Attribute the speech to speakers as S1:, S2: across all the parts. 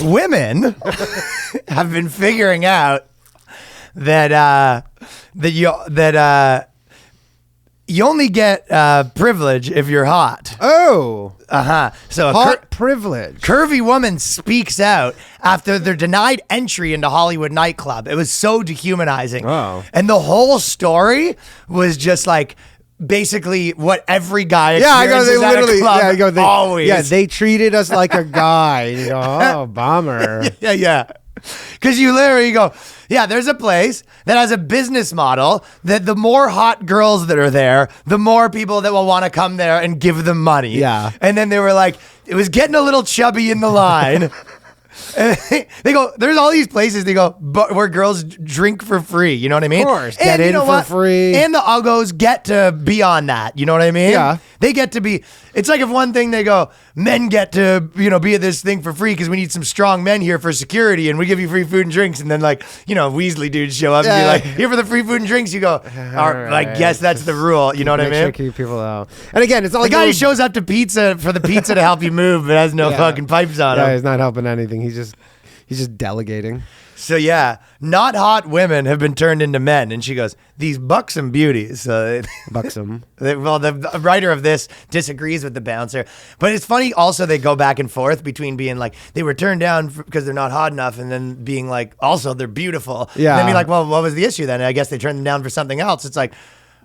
S1: women have been figuring out that you only get privilege if you're hot.
S2: Oh.
S1: So
S2: hot privilege.
S1: Curvy woman speaks out after they're denied entry into Hollywood nightclub. It was so dehumanizing.
S2: Oh.
S1: And the whole story was just like basically what every guy experiences at a club always.
S2: Yeah, they treated us like a guy. You go, oh, bummer.
S1: Yeah. Because you literally go, yeah, there's a place that has a business model that the more hot girls that are there, the more people that will want to come there and give them money.
S2: Yeah.
S1: And then they were like, it was getting a little chubby in the line. And they go, there's all these places they go, but where girls drink for free. You know what I mean?
S2: Of course. Get in for free.
S1: And the uggos get to be on that. You know what I mean?
S2: Yeah.
S1: They get to be, it's like if one thing they go, men get to, be at this thing for free because we need some strong men here for security and we give you free food and drinks. And then Weasley dudes show up and be like, here for the free food and drinks. You go, I guess that's the rule. You know what I mean?
S2: Sure keep people out. And again, it's not
S1: the
S2: like
S1: guy who shows up to pizza for the pizza to help you move, but has no fucking pipes on him.
S2: Yeah, he's not helping anything. He's just delegating.
S1: So yeah, not hot women have been turned into men. And she goes, these buxom beauties.
S2: Buxom.
S1: Well, the writer of this disagrees with the bouncer. But it's funny also they go back and forth between being like, they were turned down because they're not hot enough, and then being like, also they're beautiful.
S2: Yeah.
S1: And then be like, well, what was the issue then? I guess they turned them down for something else. It's like,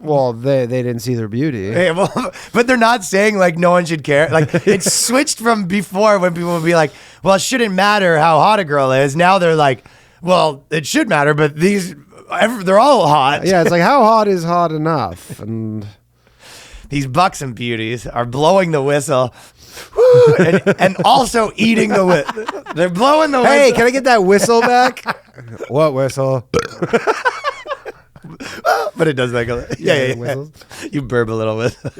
S2: well, they didn't see their beauty.
S1: hey, well, but they're not saying like no one should care. Like it's switched from before when people would be like, well, it shouldn't matter how hot a girl is. Now they're like, well, it should matter, but they're all hot.
S2: Yeah, it's like, how hot is hot enough? And
S1: these buxom beauties are blowing the whistle. Woo, and also eating the whistle. They're blowing the whistle.
S2: Hey, can I get that whistle back? What whistle?
S1: But it does make a yeah.
S2: Whistles.
S1: You burp a little whistle.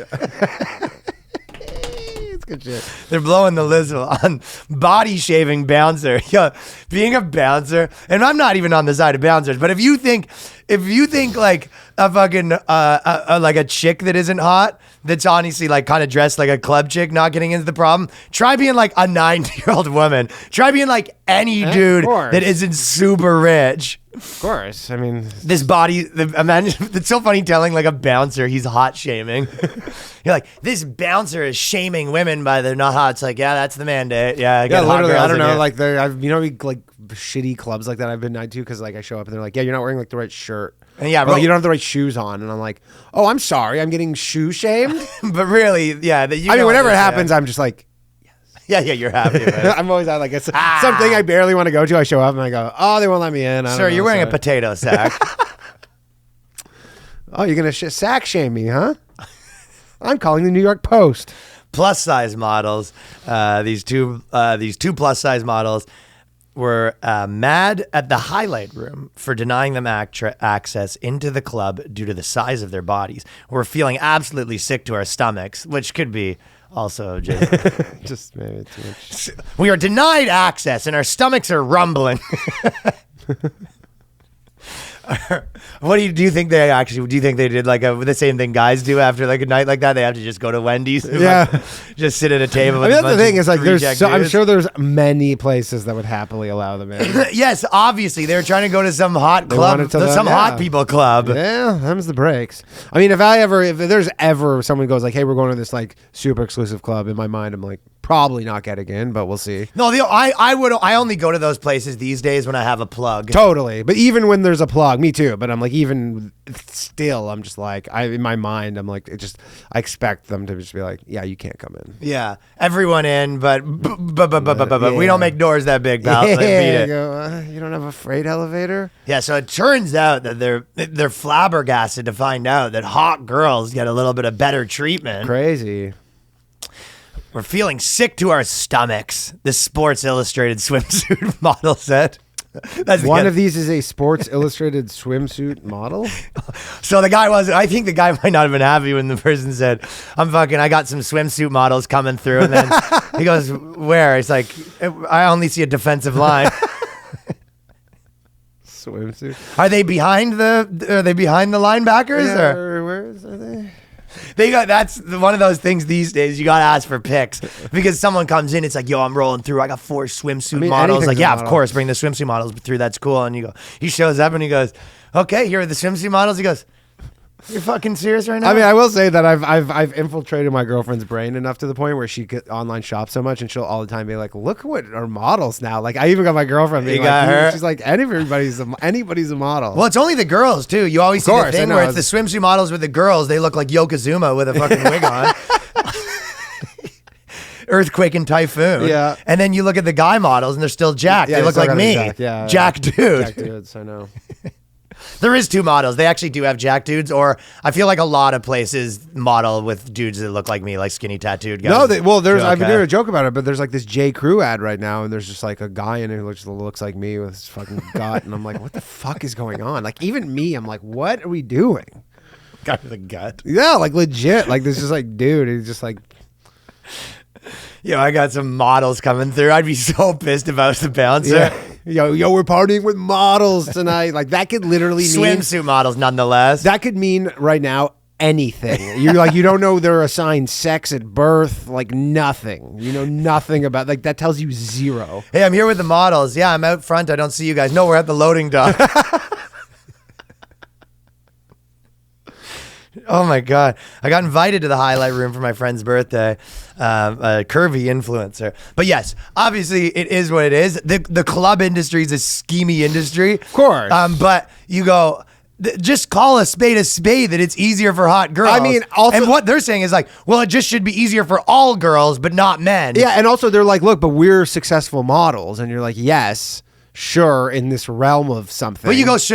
S2: It's good shit.
S1: They're blowing the whistle on body shaving bouncer. Yeah, being a bouncer, and I'm not even on the side of bouncers, but if you think like a fucking like a chick that isn't hot, that's honestly like kind of dressed like a club chick, not getting into the problem, try being like a 90-year-old woman. Try being like any dude that isn't super rich.
S2: Of course. I mean,
S1: this body, imagine, it's so funny telling like a bouncer he's hot shaming. You're like, this bouncer is shaming women by they're not hot. It's like, yeah, that's the mandate. Yeah,
S2: literally. I don't know. Like, like shitty clubs like that I've been to because like I show up and they're like, yeah, you're not wearing like the right shirt.
S1: And yeah,
S2: you don't have the right shoes on. And I'm like, oh, I'm sorry, I'm getting shoe shamed.
S1: But really, yeah.
S2: Whenever it happens, I'm just like,
S1: yeah, you're happy with it.
S2: I'm always like, it's something I barely want to go to. I show up and I go, oh, they won't let me in.
S1: Sir, you're wearing a potato sack.
S2: Oh, you're going to sack shame me, huh? I'm calling the New York Post.
S1: Plus size models. These two plus size models were mad at the highlight room for denying them access into the club due to the size of their bodies. We're feeling absolutely sick to our stomachs, which could be also
S2: just maybe too much.
S1: We are denied access and our stomachs are rumbling. What do you think they actually? Do you think they did like the same thing guys do after like a night like that? They have to just go to Wendy's, and just sit at a table.
S2: That's the thing is like I'm sure there's many places that would happily allow them in.
S1: Yes, obviously they're trying to go to some hot club, hot people club.
S2: Yeah, them's the breaks. I mean, if there's ever someone goes like, hey, we're going to this like super exclusive club, in my mind I'm like, probably not getting in, but we'll see.
S1: No, I only go to those places these days when I have a plug.
S2: Totally, but even when there's a plug, me too. But I'm like, even still, I'm just like, in my mind, I'm like, I expect them to just be like, yeah, you can't come in.
S1: Yeah, everyone in, but we don't make doors that big, pal.
S2: Yeah,
S1: beat it.
S2: You don't have a freight elevator?
S1: Yeah, so it turns out that they're flabbergasted to find out that hot girls get a little bit of better treatment.
S2: Crazy.
S1: We're feeling sick to our stomachs, the Sports Illustrated swimsuit model said.
S2: One of these is a Sports Illustrated swimsuit model?
S1: So I think the guy might not have been happy when the person said, I got some swimsuit models coming through. And then he goes, where? It's like, I only see a defensive line.
S2: Swimsuit.
S1: Are they behind the linebackers?
S2: Yeah, or where are they?
S1: That's one of those things these days. You gotta ask for pics because someone comes in. It's like, yo, I'm rolling through. I got 4 swimsuit models. Like, yeah, of course, bring the swimsuit models through. That's cool. And you go. He shows up and he goes, okay, here are the swimsuit models. He goes, you're fucking serious right now?
S2: I mean, I will say that I've infiltrated my girlfriend's brain enough to the point where she get online shop so much, and she'll all the time be like, "Look what are models now." Like, I even got my girlfriend being like, her? She's like, anybody's a model.
S1: Well, it's only the girls too. You always see the thing where it's the swimsuit models with the girls. They look like Yokozuna with a fucking wig on. Earthquake and Typhoon.
S2: Yeah.
S1: And then you look at the guy models and they're still jacked. They look like me. Jack dude.
S2: Jack dudes, I know.
S1: There is 2 models. They actually do have jack dudes, or I feel like a lot of places model with dudes that look like me, like skinny tattooed guys.
S2: No, I've been doing a joke about it, but there's like this J. Crew ad right now, and there's just like a guy in it who looks like me with his fucking gut, and I'm like, what the fuck is going on? Like, even me, I'm like, what are we doing?
S1: Guy with a gut.
S2: Yeah, like legit. Like, this is like, dude, he's just like.
S1: Yo, I got some models coming through. I'd be so pissed if I was the bouncer.
S2: Yeah. Yo, we're partying with models tonight. Like, that could literally mean
S1: swimsuit models, nonetheless.
S2: That could mean right now anything. You're like, you don't know they're assigned sex at birth, like nothing. You know nothing about, like, that tells you zero.
S1: Hey, I'm here with the models. Yeah, I'm out front. I don't see you guys. No, we're at the loading dock. Oh my God. I got invited to the highlight room for my friend's birthday, a curvy influencer. But yes, obviously it is what it is. The club industry is a schemy industry. Of
S2: course.
S1: But you go, just call a spade that it's easier for hot girls.
S2: I mean, also,
S1: and what they're saying is like, well, it just should be easier for all girls, but not men.
S2: Yeah. And also they're like, look, but we're successful models. And you're like, yes. Sure, in this realm of something.
S1: But you go, is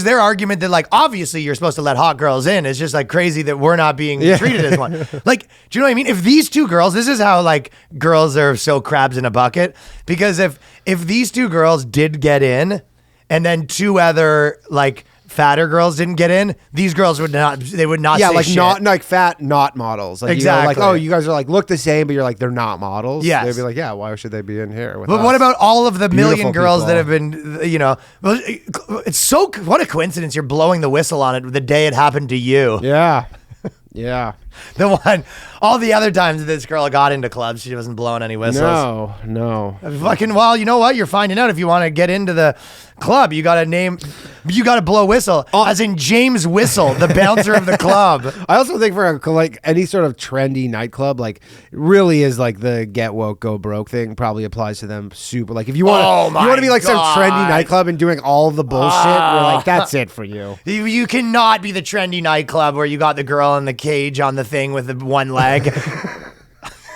S1: their argument that like, obviously you're supposed to let hot girls in? It's just like crazy that we're not being treated as one. Like, do you know what I mean? If these 2 girls, this is how like girls are so crabs in a bucket. Because if these 2 girls did get in and then 2 other like fatter girls didn't get in, these girls would not say
S2: like
S1: shit.
S2: Not like fat, not models. Like,
S1: exactly.
S2: You know, like, oh, you guys are like look the same, but you're like, they're not models.
S1: Yes.
S2: They'd be like, yeah, why should they be in here with
S1: But
S2: us?
S1: what about all of the million girls
S2: people
S1: that have been, you know, it's so, what a coincidence you're blowing the whistle on it the day it happened to you.
S2: Yeah. Yeah.
S1: The one, all the other times that this girl got into clubs, she wasn't blowing any whistles.
S2: No.
S1: Fucking, well, you know what? You're finding out if you want to get into the club. You got to blow whistle, as in James Whistle, the bouncer of the club.
S2: I also think for like any sort of trendy nightclub, like really is like the get woke, go broke thing probably applies to them super. Like if you want to be like some trendy nightclub and doing all the bullshit, we're like, that's it for you.
S1: You cannot be the trendy nightclub where you got the girl in the cage on the thing with the one leg.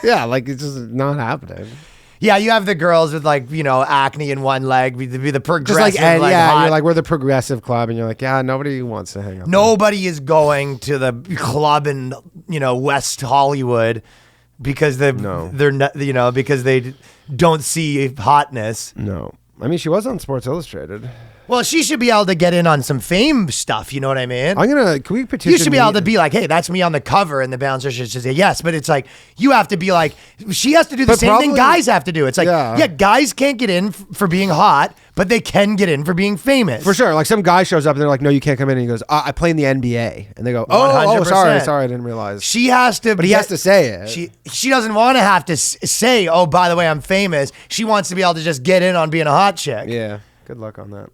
S2: Yeah, like it's just not happening.
S1: Yeah, you have the girls with like, you know, acne in one leg, be the progressive.
S2: Just like, and
S1: hot.
S2: You're like, we're the progressive club, and you're like, yeah, nobody wants to hang out.
S1: Nobody is going to the club in, you know, West Hollywood because they're not, you know, because they don't see hotness.
S2: No, I mean, she was on Sports Illustrated.
S1: Well, she should be able to get in on some fame stuff. You know what I mean?
S2: Can we petition?
S1: You should be able to be like, hey, that's me on the cover, and the bouncer should say yes. But it's like, you have to be like, she has to do the same thing guys have to do. It's like, yeah, guys can't get in for being hot, but they can get in for being famous.
S2: For sure. Like some guy shows up and they're like, no, you can't come in. And he goes, I play in the NBA. And they go, oh, sorry, I didn't realize.
S1: She has to.
S2: But he has to say it.
S1: She doesn't want to have to say, oh, by the way, I'm famous. She wants to be able to just get in on being a hot chick.
S2: Yeah. Good luck on that.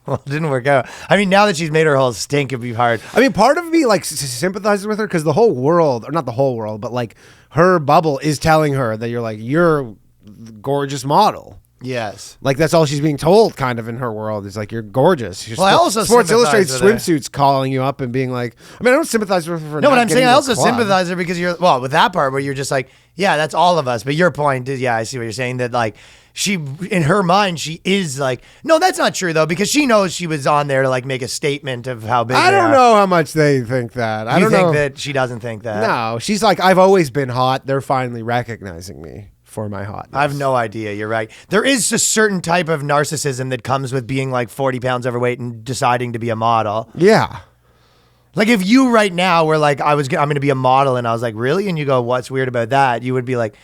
S1: Well, it didn't work out. I mean, now that she's made her whole stink, it'd be hard.
S2: I mean, part of me like sympathizes with her because the whole world, or not the whole world, but like her bubble is telling her that you're a gorgeous model.
S1: Yes.
S2: Like that's all she's being told kind of in her world is like, you're gorgeous.
S1: I also
S2: Sports Illustrated swimsuits calling you up and being like, I mean, I don't sympathize with her for
S1: no, but I'm saying I also
S2: club.
S1: sympathize her because with that part where you're just like, yeah, that's all of us. But your point is, yeah, I see what you're saying, that like, she, in her mind, she is like, no, that's not true though, because she knows she was on there to like make a statement of how big
S2: I don't know how much they think that. I don't know.
S1: You think that she doesn't think that?
S2: No, she's like, I've always been hot. They're finally recognizing me for my hotness.
S1: I have no idea. You're right. There is a certain type of narcissism that comes with being like 40 pounds overweight and deciding to be a model.
S2: Yeah.
S1: Like if you right now were like, I'm going to be a model, and I was like, really? And you go, what's weird about that? You would be like,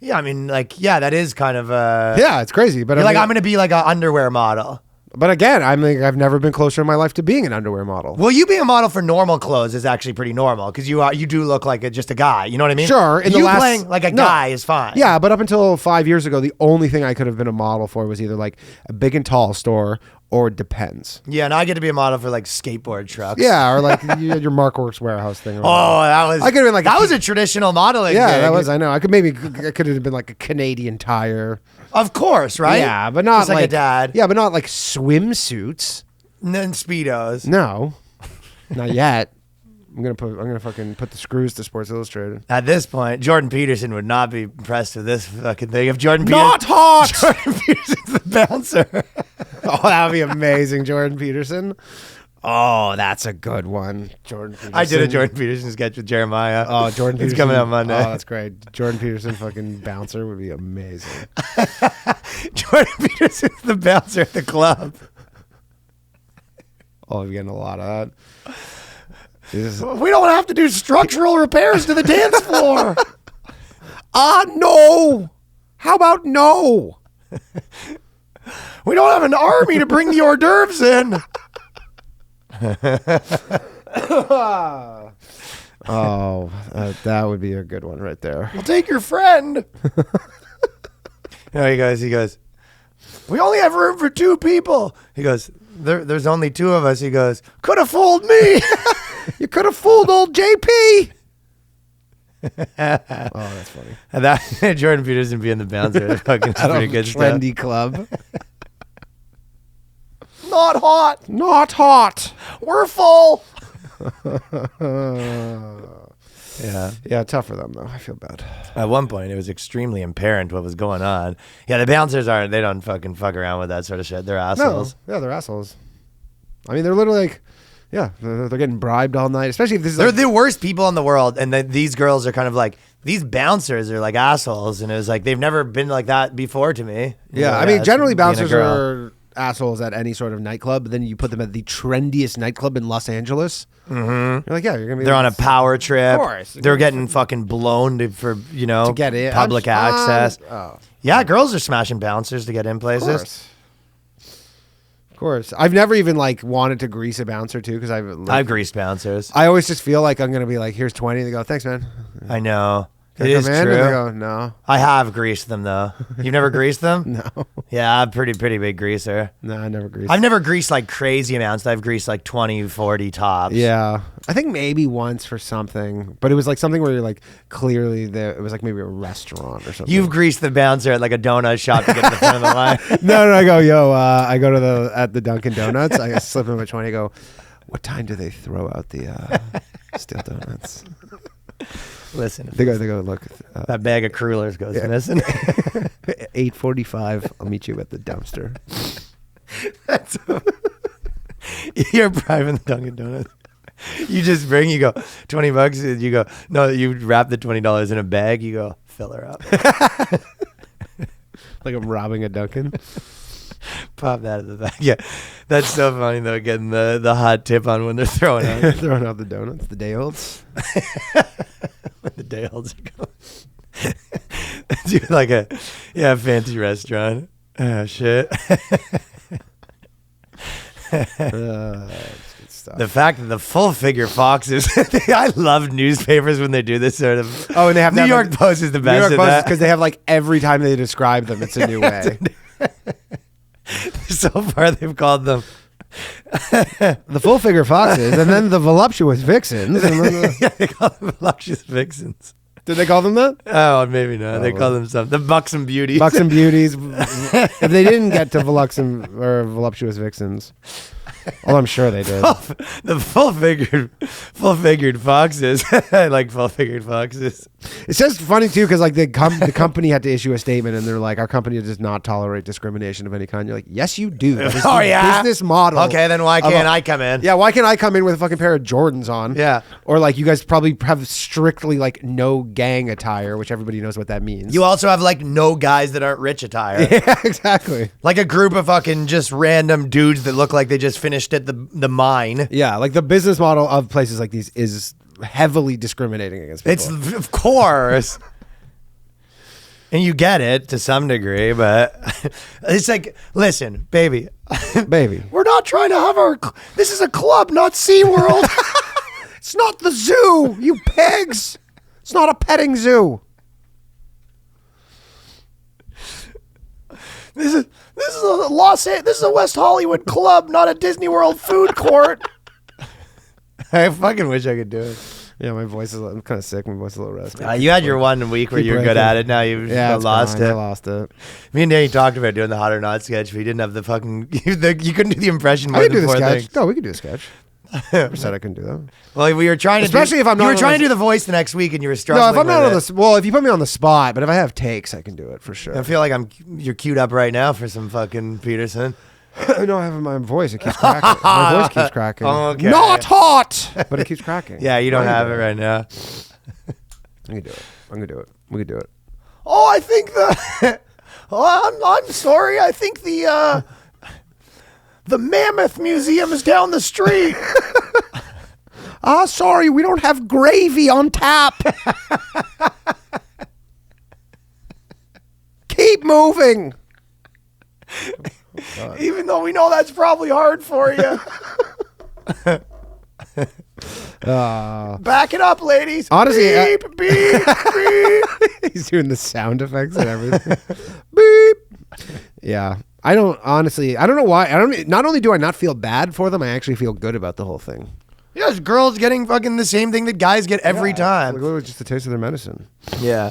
S1: yeah, I mean, like, yeah, that is kind of
S2: yeah, it's crazy. But
S1: I'm going to be like an underwear model.
S2: But again, I've never been closer in my life to being an underwear model.
S1: Well, you being a model for normal clothes is actually pretty normal because you do look like just a guy. You know what I mean?
S2: Sure.
S1: Playing like a guy is fine.
S2: Yeah, but up until 5 years ago, the only thing I could have been a model for was either like a big and tall store or Depends.
S1: Yeah, and I get to be a model for like skateboard trucks.
S2: Yeah, or like your Markworks warehouse thing.
S1: I could have been like that was a traditional modeling.
S2: Yeah,
S1: gig.
S2: that was. I know. I could have been like a Canadian Tire.
S1: Of course, right?
S2: Yeah, but not
S1: just like a dad.
S2: Yeah, but not like swimsuits.
S1: And then Speedos.
S2: No, not yet. I'm gonna fucking put the screws to Sports Illustrated.
S1: At this point, Jordan Peterson would not be impressed with this fucking thing. If Jordan
S2: not hot.
S1: Jordan Peterson's the bouncer.
S2: Oh, that would be amazing, Jordan Peterson. Oh, that's a good one, Jordan Peterson.
S1: I did a Jordan Peterson sketch with Jeremiah.
S2: Oh, Jordan Peterson.
S1: It's coming out Monday.
S2: Oh, that's great. Jordan Peterson fucking bouncer would be amazing.
S1: Jordan Peterson's the bouncer at the club.
S2: Oh, you're getting a lot of that.
S1: We don't have to do structural repairs to the dance floor.
S2: No. How about no?
S1: We don't have an army to bring the hors d'oeuvres in.
S2: That would be a good one right there.
S1: We'll take your friend. He goes, we only have room for 2 people. He goes, there's only 2 of us. He goes, could have fooled me.
S2: You could have fooled old JP. Oh, that's funny.
S1: And that Jordan Peterson being the bouncer, fucking pretty good
S2: trendy
S1: stuff.
S2: Club.
S1: Not hot.
S2: Not hot.
S1: We're full.
S2: Yeah, tough for them though. I feel bad.
S1: At one point, it was extremely apparent what was going on. Yeah, the bouncers they don't fucking fuck around with that sort of shit. They're assholes.
S2: No. Yeah, they're assholes. I mean, they're literally like, yeah, they're getting bribed all night, especially if this is
S1: they're the worst people in the world, and these girls are kind of like, these bouncers are like assholes, and it was like, they've never been like that before to me.
S2: Yeah, I mean, generally bouncers are assholes at any sort of nightclub, but then you put them at the trendiest nightclub in Los Angeles.
S1: Mm-hmm.
S2: You're like, yeah, you're gonna be.
S1: They're on a power trip.
S2: Of course,
S1: they're getting fucking blown to get in public access. Yeah, girls are smashing bouncers to get in places.
S2: Of course. I've never even like wanted to grease a bouncer too because
S1: I've greased bouncers.
S2: I always just feel like I'm gonna be like, here's 20. They go, thanks, man.
S1: I know.
S2: It is true. And they go, no.
S1: I have greased them though. You've never greased them?
S2: No.
S1: Yeah, I'm pretty big greaser.
S2: No, I never greased.
S1: I've never greased like crazy amounts. I've greased like 20, 40 tops.
S2: Yeah. I think maybe once for something, but it was like something where you're like clearly it was like maybe a restaurant or something.
S1: You've greased the bouncer at like a donut shop to get to the front of the line.
S2: No, I go, I go to at the Dunkin' Donuts. I slip in my 20. I go, what time do they throw out the steel donuts?
S1: Listen,
S2: they go. Look,
S1: that bag of crullers goes missing.
S2: 8:45. I'll meet you at the dumpster.
S1: You're bribing the Dunkin' Donuts. You just bring. You go $20. And you go no. You wrap the $20 in a bag. You go fill her up.
S2: Like I'm robbing a Dunkin'.
S1: Pop that at the back. Yeah, that's so funny though. Getting the hot tip on when they're throwing out
S2: the donuts, the day olds.
S1: When the day olds are going. Dude, like a fancy restaurant. Oh shit. The fact that the full figure foxes. I love newspapers when they do this sort of.
S2: Oh, and they have
S1: New York Post is the best.
S2: New York Post because they have like every time they describe them, it's a new way.
S1: So far, they've called them
S2: the full figure foxes, and then the voluptuous vixens. And
S1: yeah, they call them voluptuous vixens.
S2: Did they call them that?
S1: Oh, maybe not. They call them something. The buxom beauties.
S2: Buxom beauties. If they didn't get to voluptuous vixens, well, I'm sure they did.
S1: The full-figured foxes. I like full-figured foxes.
S2: It's just funny too, because like the company had to issue a statement, and they're like, "Our company does not tolerate discrimination of any kind." You're like, "Yes, you do." Business model.
S1: Okay, then why can't I come in?
S2: Yeah, why can't I come in with a fucking pair of Jordans on?
S1: Yeah,
S2: or like you guys probably have strictly like no gang attire, which everybody knows what that means.
S1: You also have like no guys that aren't rich attire.
S2: Yeah, exactly.
S1: Like a group of fucking just random dudes that look like they just finished at the mine.
S2: Yeah, like the business model of places like these is heavily discriminating against people.
S1: It's of course. And you get it to some degree, but it's like, listen, baby.
S2: Baby.
S1: We're not trying to have this is a club, not SeaWorld.
S2: It's not the zoo, you pigs. It's not a petting zoo.
S1: This is a West Hollywood club, not a Disney World food court. I fucking wish I could do it.
S2: Yeah, my voice is. I'm kind of sick. My voice is a little raspy.
S1: You had your 1 week where you were good at it. Now you've lost it.
S2: I lost it.
S1: Me and Danny talked about doing the hot or not sketch, but you didn't have the fucking. You couldn't do the impression.
S2: I could do the sketch. Things. No, we could do a sketch. I said I couldn't do that.
S1: Well, we were trying to,
S2: especially if I'm not.
S1: You were trying to do the voice the next week, and you were struggling.
S2: No, if I'm not on the. Well, if you put me on the spot, but if I have takes, I can do it for sure.
S1: I feel like you're queued up right now for some fucking Peterson.
S2: No, I have my voice. It keeps cracking. My voice keeps cracking.
S1: Okay.
S2: Not hot, but it keeps cracking.
S1: Yeah, you don't have it right now.
S2: I can do it. I'm gonna do it. We can do it.
S1: Oh, I think I'm sorry. I think the Mammoth Museum is down the street.
S2: Sorry, we don't have gravy on tap. Keep moving.
S1: Oh, even though we know that's probably hard for you. Back it up, ladies.
S2: Honestly,
S1: beep, beep, beep.
S2: He's doing the sound effects and everything. Beep. Yeah. I don't know why. Not only do I not feel bad for them, I actually feel good about the whole thing.
S1: Yes, girls getting fucking the same thing that guys get every time.
S2: Like, it was just a taste of their medicine.
S1: Yeah.